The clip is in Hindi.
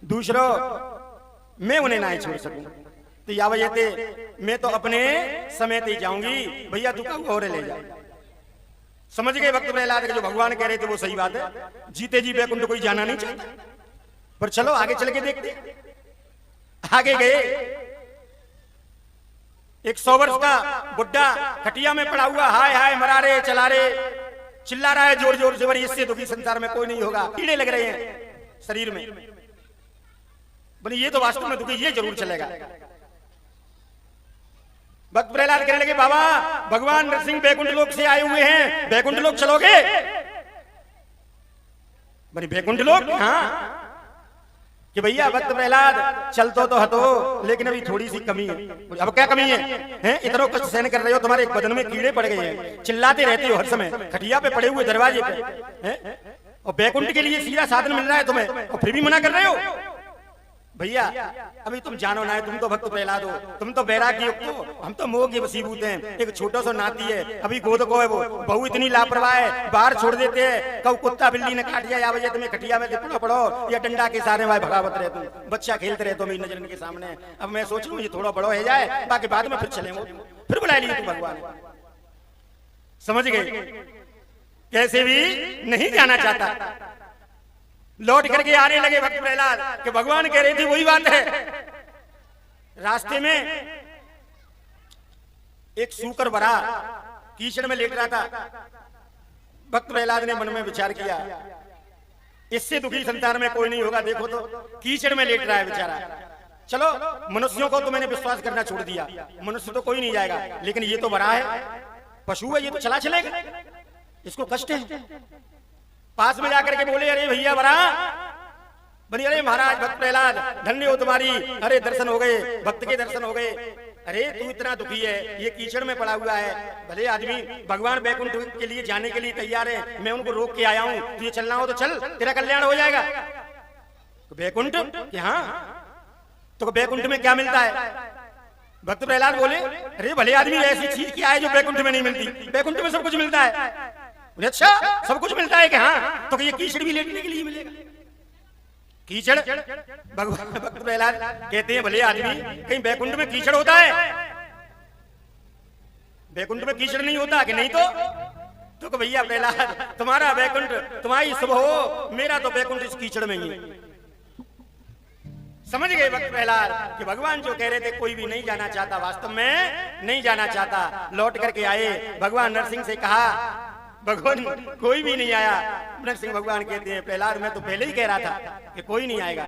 दूसरों मैं उन्हें ना ही छोड़ सकूं। तो या वजह थे मैं तो अपने समय ही जाऊंगी, भैया तू का और ले जा। समझ गए भक्त प्रहलाद के जो भगवान कह रहे थे वो सही बात है। जीते जी बैकुंठ कोई जाना नहीं चाहता, पर चलो आगे चल के देखते। आगे गए, एक 100 वर्ष का बुड्ढा खटिया में पड़ा हुआ हाय हाय मरा रे चला रे चिल्ला रहा है जोर जोर से, बड़ी इससे दुखी संसार में कोई नहीं होगा, कीड़े लग रहे हैं शरीर में, बोले ये तो वास्तव में दुखी, ये जरूर चलेगा। भक्त प्रहलाद कहने लगे बाबा भगवान नरसिंह बैकुंठ लोक से आए हुए हैं, बैकुंठ लोक चलोगे? बोले बैकुंठ लोक? हाँ। कि भैया भक्त प्रहलाद चलतो तो हतो, लेकिन अभी थोड़ी सी कमी है। अब क्या कमी है? हैं? इतना कष्ट सहन कर रहे हो, तुम्हारे बदन में कीड़े पड़ गए हैं, चिल्लाते रहते हो हर समय, खटिया पे पड़े हुए दरवाजे पे हैं? और बैकुंठ के लिए सीधा साधन मिल रहा है तुम्हें, और फिर भी मना कर रहे हो? भैया अभी तुम जानो ना है, तुम तो भक्त प्रहलाद हो, तुम तो बैरागी हो, हम तो मोह के वशीभूत हैं। एक छोटा सा नाती है, अभी गोद को है, वो बहू इतनी लापरवाह है, बाहर छोड़ देते हैं, कब कुत्ता बिल्ली ने काट दिया, या वजह तुम्हें खटिया में लिपटो पड़ो, या डंडा के सारे भाई भगावत रहे, तुम बच्चा खेलते रहे, तुम नजर के सामने। अब मैं सोच लूं ये थोड़ा बड़ो हो जाए, बाकी बाद में फिर चले, फिर बुला लिए तुम भगवान। समझ गए? कैसे भी नहीं जाना चाहता। लौट करके आने लगे भक्त प्रहलाद कि भगवान कह रहे थे वही बात है। रास्ते में एक सूकर बरा कीचड़ में लेट रहा था। भक्त प्रहलाद ने मन में विचार किया इससे दुखी संसार में कोई नहीं होगा, देखो तो कीचड़ में लेट रहा है बेचारा। चलो मनुष्यों को तो मैंने विश्वास करना छोड़ दिया, मनुष्य तो कोई नहीं जाएगा, लेकिन ये तो बरा है, पशु है, ये तो चला चलेगा, इसको कष्ट है। पास में जाकर के बोले अरे भैया बरा, बोले अरे महाराज भक्त प्रहलाद धन्य हो तुम्हारी, अरे दर्शन हो गए, भक्त के दर्शन हो गए। अरे तू इतना दुखी है, ये कीचड़ में पड़ा हुआ है, भले आदमी भगवान बैकुंठ के लिए जाने के लिए तैयार है, मैं उनको रोक के आया हूं, तुझे चलना हो तो चल, तेरा कल्याण हो जाएगा। तो बैकुंठ कि हाँ, तो बैकुंठ में क्या मिलता है? भक्त प्रहलाद बोले अरे भले आदमी ऐसी चीज क्या है जो बैकुंठ में नहीं मिलती? बैकुंठ में सब कुछ मिलता है। अच्छा सब कुछ मिलता है कि हाँ, तो ये कीचड़ भी लेटने के लिए मिलेगा? कीचड़? भगवान भक्त प्रहलाद कहते हैं भले आदमी, कहीं बैकुंठ में कीचड़ होता है? बैकुंठ में कीचड़ नहीं होता कि नहीं? तो भैया प्रहलाद तुम्हारा बैकुंठ तुम्हारी सुबह हो, मेरा तो बैकुंठ इस कीचड़ में ही है। समझ गए भक्त प्रहलाद कि भगवान जो कह रहे थे कोई भी नहीं जाना चाहता, वास्तव में नहीं जाना चाहता। लौट करके आए, भगवान नरसिंह से कहा भगवान कोई भी नहीं आया। नरसिंह भगवान कहते हैं प्रहलाद मैं तो पहले ही कह रहा था कि कोई नहीं आएगा।